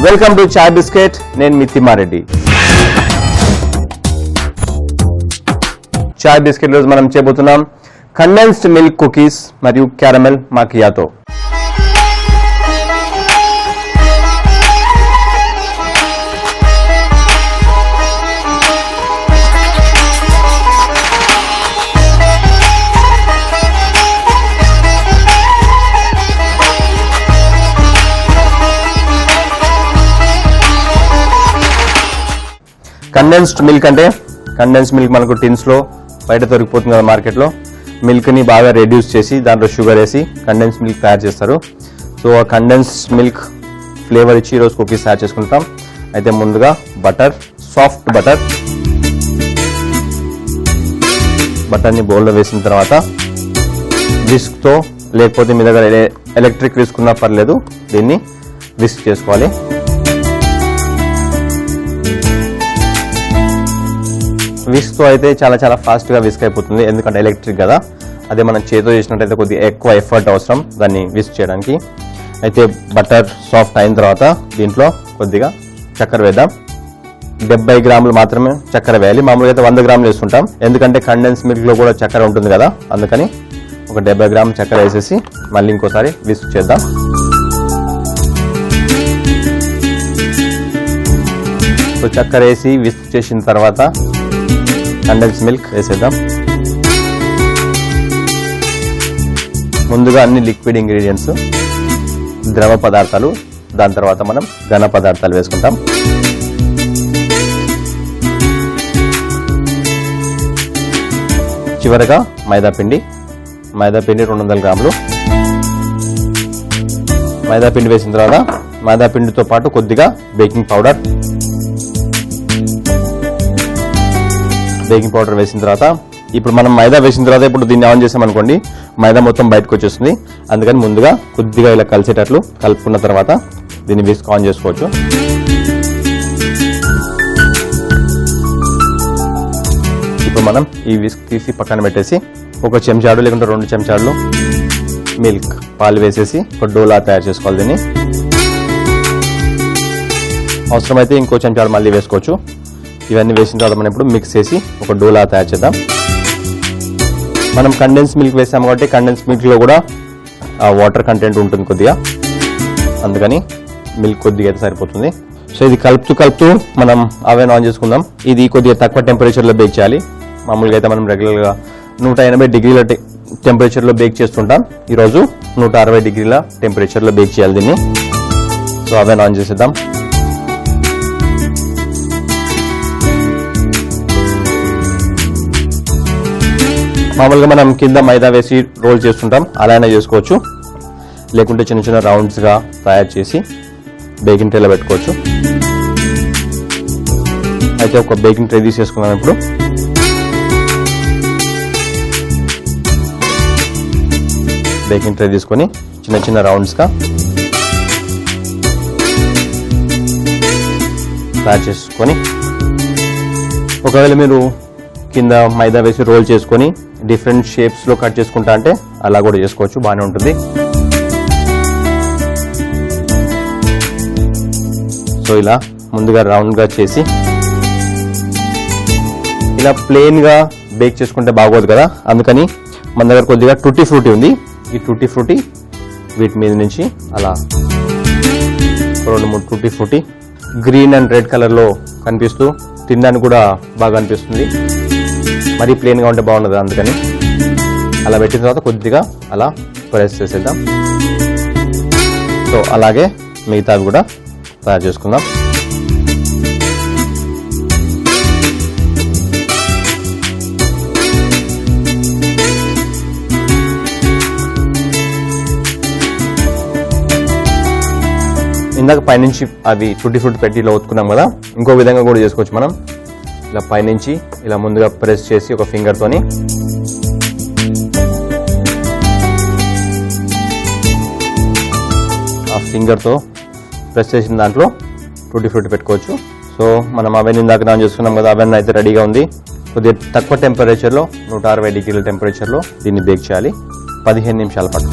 Welcome to chai biscuit. నేను మితిమారెడ్డి. చాయ్ biscuit రోజు మనం చేయబోతున్నాం కండెన్స్డ్ మిల్క్ కుకీస్ మరియు క్యారమెల్ మాకియాతో. కండెన్స్డ్ మిల్క్ అంటే కండెన్స్డ్ మిల్క్ మనకు టిన్స్ లో బయట దొరికిపోతుంది కదా మార్కెట్లో. మిల్క్ ని బాగా రెడ్యూస్ చేసి దాంట్లో షుగర్ వేసి కండెన్స్డ్ మిల్క్ తయారు చేస్తారు. సో ఆ కండెన్స్డ్ మిల్క్ ఫ్లేవర్ ఇచ్చి ఈరోజు కుకీస్ తయారు చేసుకుంటాం. అయితే ముందుగా బటర్, సాఫ్ట్ బటర్ని బౌల్లో వేసిన తర్వాత విస్క్తో, లేకపోతే మీ దగ్గర ఎలక్ట్రిక్ విస్క్ ఉన్నా పర్లేదు, దీన్ని విస్క్ చేసుకోవాలి. విస్క్తో అయితే చాలా ఫాస్ట్గా విస్క్ అయిపోతుంది, ఎందుకంటే ఎలక్ట్రిక్ కదా. అదే మనం చేతితో చేసినట్టయితే కొద్దిగా ఎక్కువ ఎఫర్ట్ అవసరం దాన్ని విస్క్ చేయడానికి. అయితే బటర్ సాఫ్ట్ అయిన తర్వాత దీంట్లో కొద్దిగా చక్కెర వేద్దాం. 70 గ్రాములు మాత్రమే చక్కెర వేయాలి. మామూలుగా అయితే 100 గ్రాములు వేసుకుంటాం, ఎందుకంటే కండెన్స్ మిల్క్లో కూడా చక్కెర ఉంటుంది కదా, అందుకని ఒక 70 గ్రాములు చక్కెర వేసేసి మళ్ళీ ఇంకోసారి విస్క్ చేద్దాం. సో చక్కెర వేసి విస్క్ చేసిన తర్వాత కండెన్స్ మిల్క్ వేసేద్దాం. ముందుగా అన్ని లిక్విడ్ ఇంగ్రీడియంట్స్, ద్రవ పదార్థాలు, దాని తర్వాత మనం ఘన పదార్థాలు వేసుకుంటాం. చివరగా మైదాపిండి 200 గ్రాములు. మైదాపిండి వేసిన తర్వాత మైదాపిండితో పాటు కొద్దిగా బేకింగ్ పౌడర్ వేసిన తర్వాత, ఇప్పుడు మనం మైదా వేసిన తర్వాత ఇప్పుడు దీన్ని ఆన్ చేసామనుకోండి, మైదా మొత్తం బయటకు వచ్చేస్తుంది. అందుకని ముందుగా కొద్దిగా ఇలా కలిసేటట్లు కలుపుకున్న తర్వాత దీన్ని విస్క్ ఆన్ చేసుకోవచ్చు. ఇప్పుడు మనం ఈ విస్క్ తీసి పక్కన పెట్టేసి ఒక చెంచాడు లేకుంటే 2 చెంచాడులు మిల్క్, పాలు వేసేసి ఒక డోలా తయారు చేసుకోవాలి. దీన్ని అవసరమైతే ఇంకో చెంచాడు మళ్ళీ వేసుకోవచ్చు. ఇవన్నీ వేసిన తర్వాత మనం ఇప్పుడు మిక్స్ చేసి ఒక డోలా తయారు చేద్దాం. మనం కండెన్స్ మిల్క్ వేసాము కాబట్టి కండెన్స్ మిల్క్లో కూడా వాటర్ కంటెంట్ ఉంటుంది కొద్దిగా, అందుకని మిల్క్ కొద్దిగా అయితే సరిపోతుంది. సో ఇది కలుపుతూ మనం అవెన్ ఆన్ చేసుకుందాం. ఇది కొద్దిగా తక్కువ టెంపరేచర్లో బేక్ చేయాలి. మామూలుగా అయితే మనం రెగ్యులర్గా 180 డిగ్రీల టెంపరేచర్లో బేక్ చేస్తుంటాం. ఈరోజు 160 డిగ్రీల టెంపరేచర్లో బేక్ చేయాలి దీన్ని. సో అవెన్ ఆన్ చేసేద్దాం. మామూలుగా మనం కింద మైదా వేసి రోల్ చేస్తుంటాం, అలానే చేసుకోవచ్చు. లేకుంటే చిన్న రౌండ్స్గా తయారు చేసి బేకింగ్ ట్రేలో పెట్టుకోవచ్చు. అయితే ఒక బేకింగ్ ట్రే తీసేసుకున్నాం. ఇప్పుడు బేకింగ్ ట్రే తీసుకొని చిన్న రౌండ్స్గా తయారు చేసుకొని, ఒకవేళ మీరు కింద మైదా వేసి రోల్ చేసుకొని డిఫరెంట్ షేప్స్లో కట్ చేసుకుంటా అంటే అలా కూడా చేసుకోవచ్చు, బాగానే ఉంటుంది. సో ఇలా ముందుగా రౌండ్గా చేసి ఇలా ప్లెయిన్గా బేక్ చేసుకుంటే బాగోదు కదా, అందుకని మన దగ్గర కొద్దిగా టూటీ ఫ్రూటీ ఉంది. ఈ టూటీ ఫ్రూటీ వీటి మీద నుంచి అలా 2-3 tutti frutti green and red కలర్లో కనిపిస్తూ తినడానికి కూడా బాగా అనిపిస్తుంది. మరీ ప్లెయిన్గా ఉంటే బాగుండదు, అందుకని అలా పెట్టిన తర్వాత కొద్దిగా అలా ప్రెస్ చేసేద్దాం. సో అలాగే మిగతావి కూడా తయారు చేసుకుందాం. ఇందాక పైనుంచి అవి టూటీ ఫ్రూట్ పెట్టి ఇలా ఒత్తుకున్నాం కదా, ఇంకో విధంగా కూడా చేసుకోవచ్చు. మనం ఇలా పైనుంచి ఇలా ముందుగా ప్రెస్ చేసి ఒక ఫింగర్తోని ఆ ఫింగర్తో ప్రెస్ చేసిన దాంట్లో టూటీ ఫ్రూట్ పెట్టుకోవచ్చు. సో మనం అవెన్ ఇందాక ఆన్ చేసుకున్నాం కదా, అవెన్ అయితే రెడీగా ఉంది. కొద్దిగా తక్కువ టెంపరేచర్లో 160 డిగ్రీల టెంపరేచర్లో దీన్ని బేక్ చేయాలి 15 నిమిషాల పాటు.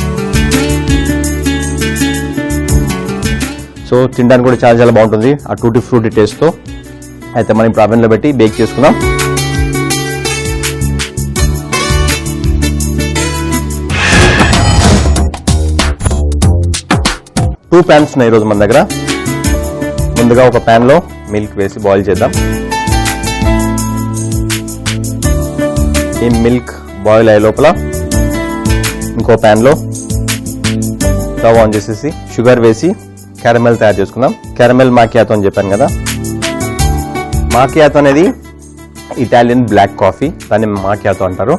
సో తినడానికి కూడా చాలా చాలా బాగుంటుంది ఆ టూటీ ఫ్రూటీ టేస్ట్తో. అయితే మనం ఇప్పుడు అవెన్లో పెట్టి బేక్ చేసుకుందాం. టూ ప్యాన్స్ ఉన్నాయి ఈరోజు మన దగ్గర. ముందుగా ఒక ప్యాన్లో మిల్క్ వేసి బాయిల్ చేద్దాం. ఈ మిల్క్ బాయిల్ అయ్యే లోపల ఇంకో ప్యాన్లో స్టవ్ ఆన్ చేసేసి షుగర్ వేసి క్యారమెల్ తయారు చేసుకుందాం. క్యారమెల్ మాకియాతో అని చెప్పాను కదా. మాకియాతో అనేది ఇటాలియన్ బ్లాక్ కాఫీ, దాన్ని మాకియాతో అంటారు.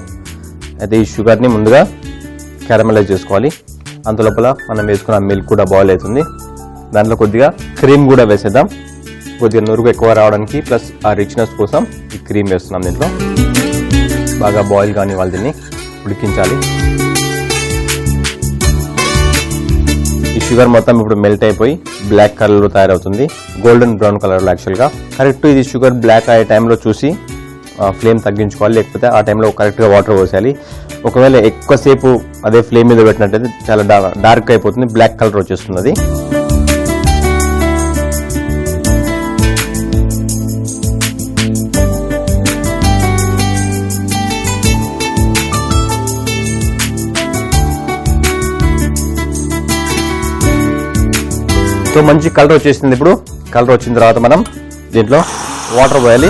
అయితే ఈ షుగర్ని ముందుగా క్యారమెలైజ్ చేసుకోవాలి. అంతలోపల మనం వేసుకున్న మిల్క్ కూడా బాయిల్ అవుతుంది. దాంట్లో కొద్దిగా క్రీమ్ కూడా వేసేద్దాం. కొద్దిగా నురుగు ఎక్కువ రావడానికి ప్లస్ ఆ రిచ్నెస్ కోసం ఈ క్రీమ్ వేస్తున్నాం. దీంట్లో బాగా బాయిల్ కానీ వాళ్ళు దీన్ని ఉడికించాలి. ఈ షుగర్ మొత్తం ఇప్పుడు మెల్ట్ అయిపోయి బ్లాక్ కలర్లో తయారవుతుంది, గోల్డెన్ బ్రౌన్ కలర్లో. యాక్చువల్గా కరెక్ట్ ఇది షుగర్ బ్లాక్ అయ్యే టైంలో చూసి ఫ్లేమ్ తగ్గించుకోవాలి, లేకపోతే ఆ టైంలో కరెక్ట్గా వాటర్ పోసేయాలి. ఒకవేళ ఎక్కువసేపు అదే ఫ్లేమ్ మీద పెట్టినట్టయితే చాలా డార్క్ అయిపోతుంది, బ్లాక్ కలర్ వచ్చేస్తుంది. సో మంచి కలర్ వచ్చేసింది. ఇప్పుడు కలర్ వచ్చిన తర్వాత మనం దీంట్లో వాటర్ పోయాలి.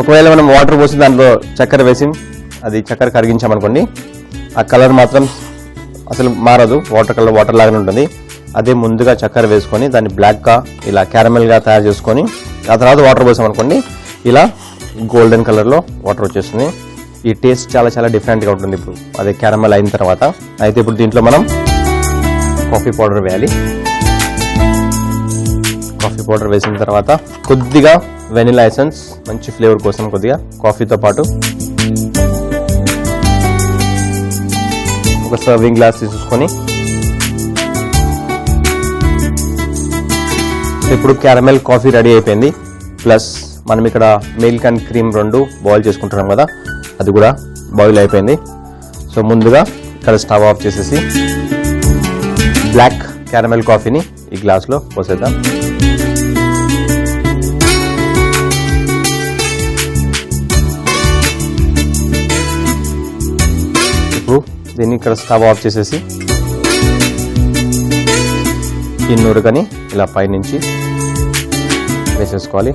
ఒకవేళ మనం వాటర్ పోసి దాంట్లో చక్కెర వేసి అది చక్కెర కరిగించామనుకోండి, ఆ కలర్ మాత్రం అసలు మారదు, వాటర్ కలర్ వాటర్ లాగానే ఉంటుంది. అదే ముందుగా చక్కెర వేసుకొని దాన్ని బ్లాక్గా ఇలా క్యారమెల్గా తయారు చేసుకొని ఆ తర్వాత వాటర్ పోసామనుకోండి, ఇలా గోల్డెన్ కలర్లో వాటర్ వచ్చేస్తుంది. ఈ టేస్ట్ చాలా చాలా డిఫరెంట్గా ఉంటుంది ఇప్పుడు అదే క్యారమెల్ అయిన తర్వాత. అయితే ఇప్పుడు దీంట్లో మనం కాఫీ పౌడర్ వేయాలి. కాఫీ పౌడర్ వేసిన తర్వాత కొద్దిగా వెనిలా ఎసెన్స్ మంచి ఫ్లేవర్ కోసం కొద్దిగా కాఫీతో పాటు ఒక సర్వింగ్ గ్లాస్ తీసుకొని ఇప్పుడు క్యారమెల్ కాఫీ రెడీ అయిపోయింది. ప్లస్ మనం ఇక్కడ మిల్క్ అండ్ క్రీమ్ రెండు బాయిల్ చేసుకుంటున్నాం కదా, అది కూడా బాయిల్ అయిపోయింది. సో ముందుగా ఇక్కడ స్టవ్ ఆఫ్ చేసేసి బ్లాక్ క్యారమెల్ కాఫీని ఈ గ్లాస్లో పోసేద్దాం. ఇప్పుడు దీన్ని ఇక్కడ స్టవ్ ఆఫ్ చేసేసి ఈ నురగని ఇలా పైనుంచి వేసేసుకోవాలి.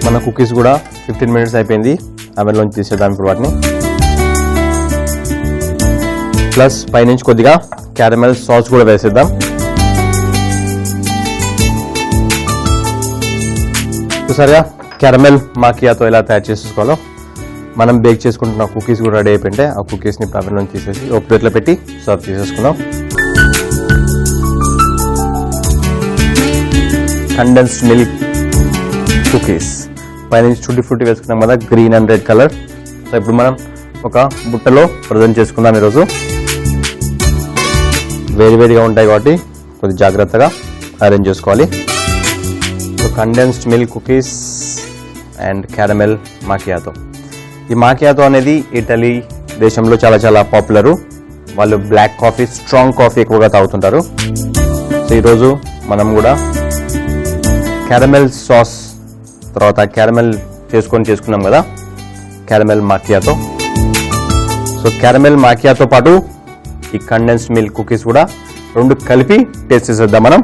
మన కుకీస్ కూడా 15 minutes అయిపోయింది, అవెన్లోంచి తీసేద్దాం ఇప్పుడు వాటిని. ప్లస్ పైనుంచి కొద్దిగా క్యారమెల్ సాస్ కూడా వేసేద్దాం. చూసారుగా క్యారమెల్ మాకియాతో ఎలా తయారు చేసుకోవాలో. మనం బేక్ చేసుకుంటున్న కుకీస్ కూడా రెడీ అయిపోయింటే ఆ కుకీస్ని అవెన్లోంచి తీసేసి ఒక ప్లేట్లో పెట్టి సర్వ్ చేసేసుకుందాం. కండెన్స్డ్ మిల్క్ కుకీస్ పైనుంచి టూటీ ఫ్రూటీ వేసుకున్నాం కదా, green and red colour. So ఇప్పుడు మనం ఒక బుట్టలో ప్రజెంట్ చేసుకుందాం. ఈరోజు వేడివేడిగా ఉంటాయి కాబట్టి కొద్ది జాగ్రత్తగా అరేంజ్ చేసుకోవాలి. So condensed milk cookies and caramel macchiato. ఈ మాకియాతో అనేది ఇటలీ దేశంలో చాలా చాలా పాపులరు. వాళ్ళు బ్లాక్ కాఫీ, స్ట్రాంగ్ కాఫీ ఎక్కువగా తాగుతుంటారు. సో ఈరోజు మనం కూడా క్యారమెల్ సాస్ తర్వాత క్యారమెల్ చేసుకున్నాం కదా, క్యారమెల్ మాకియాతో. సో క్యారమెల్ మాకియాతో పాటు ఈ కండెన్స్డ్ మిల్క్ కుకీస్ కూడా రెండు కలిపి టేస్ట్ చేసేద్దాం మనం.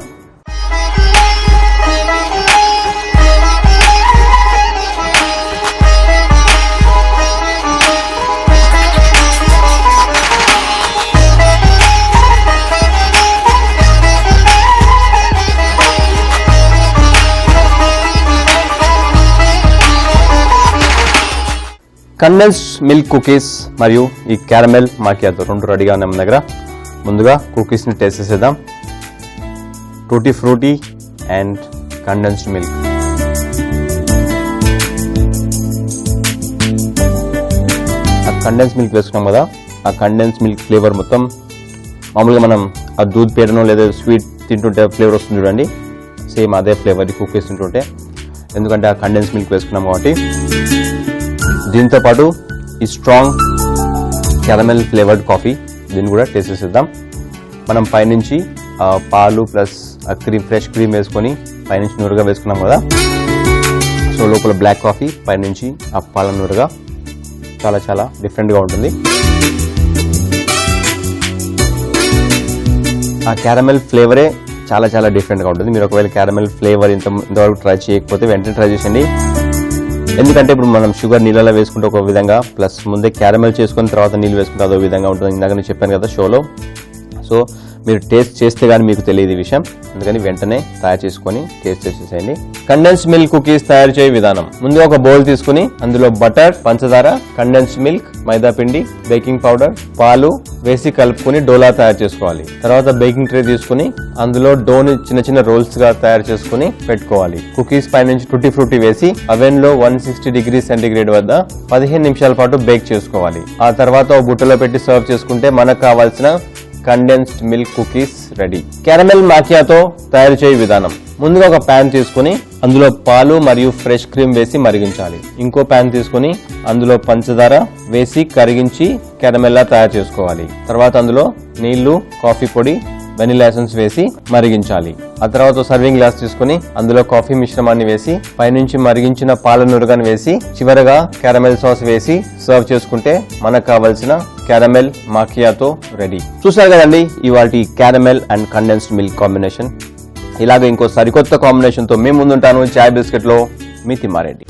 కండెన్స్డ్ మిల్క్ కుకీస్ మరియు ఈ క్యారమెల్ మాకియాతో రెండు రెడీగా ఉన్నాయి మన దగ్గర. ముందుగా కుకీస్ని టేస్ట్ చేసేద్దాం. Tutti frutti and condensed milk. ఆ కండెన్స్డ్ మిల్క్ వేసుకున్నాం కదా, ఆ కండెన్స్డ్ మిల్క్ ఫ్లేవర్ మొత్తం మామూలుగా మనం ఆ దూద్ పేడనో లేదా స్వీట్ తింటుంటే ఫ్లేవర్ వస్తుంది చూడండి, సేమ్ అదే ఫ్లేవర్ ఈ కుకీస్ తింటుంటే. ఎందుకంటే ఆ కండెన్స్డ్ మిల్క్ వేసుకున్నాం కాబట్టి. దీంతో పాటు ఈ స్ట్రాంగ్ క్యారమెల్ ఫ్లేవర్డ్ కాఫీ, దీన్ని కూడా టేస్ట్ చేసేద్దాం. మనం పైనుంచి పాలు ప్లస్ క్రీమ్, ఫ్రెష్ క్రీమ్ వేసుకొని పైనుంచి నురగా వేసుకున్నాం కదా. సో లోపల బ్లాక్ కాఫీ, పైనుంచి ఆ పాల నురగా చాలా చాలా డిఫరెంట్గా ఉంటుంది. ఆ క్యారమెల్ ఫ్లేవరే చాలా చాలా డిఫరెంట్గా ఉంటుంది. మీరు ఒకవేళ క్యారమెల్ ఫ్లేవర్ ఇంతవరకు ట్రై చేయకపోతే వెంటనే ట్రై చేయండి. ఎందుకంటే ఇప్పుడు మనం షుగర్ నీళ్ళలో వేసుకుంటే ఒక విధంగా, ప్లస్ ముందే క్యారమెల్ చేసుకుని తర్వాత నీళ్ళు వేసుకుంటే అదో విధంగా ఉంటుంది. ఇందాక నేను చెప్పాను కదా షోలో. సో మీరు టేస్ట్ చేస్తే కానీ మీకు తెలియదు ఈ విషయం, అందుకని వెంటనే తయారు చేసుకొని టేస్ట్ చేసేసేయండి. కండెన్స్ మిల్క్ కుకీస్ తయారు చేయ విధానం. ముందుగా ఒక బౌల్ తీసుకుని అందులో బటర్, పంచదార, కండెన్స్ మిల్క్, మైదా పిండి, బేకింగ్ పౌడర్, పాలు వేసి కలుపుకొని డోలా తయారు చేసుకోవాలి. తర్వాత బేకింగ్ ట్రే తీసుకుని అందులో డోని చిన్న చిన్న రోల్స్ గా తయారు చేసుకుని పెట్టుకోవాలి. కుకీస్ పై నుంచి టూటీ ఫ్రూటీ వేసి అవెన్ లో 160 డిగ్రీ సెంటీగ్రేడ్ వద్ద 15 నిమిషాల పాటు బేక్ చేసుకోవాలి. ఆ తర్వాత ఒక బుట్టలో పెట్టి సర్వ్ చేసుకుంటే మనకు కావాల్సిన condensed milk cookies ready. Caramel macchiato తయారు చేయ విధానం. ముందుగా ఒక ప్యాన్ తీసుకుని అందులో పాలు మరియు ఫ్రెష్ క్రీమ్ వేసి మరిగించాలి. ఇంకో ప్యాన్ తీసుకుని అందులో పంచదార వేసి కరిగించి క్యారమెల్లా తయారు చేసుకోవాలి. తర్వాత అందులో నీళ్లు, కాఫీ పొడి, వెనిలా ఎసెన్స్ వేసి మరిగించాలి. ఆ తర్వాత సర్వింగ్ గ్లాస్ తీసుకుని అందులో కాఫీ మిశ్రమాన్ని వేసి పైనుంచి మరిగించిన పాల నురగను వేసి చివరగా క్యారమెల్ సాస్ వేసి సర్వ్ చేసుకుంటే మనకు కావాల్సిన క్యారమెల్ మాకియాతో రెడీ. చూసారు కదండి ఇవాల్టి caramel and condensed milk combination. ఇలాగ ఇంకో సరికొత్త కాంబినేషన్ తో మేము ముందుంటాను. చాయ్ బిస్కెట్ లో మీ తిమ్మారెడ్డి.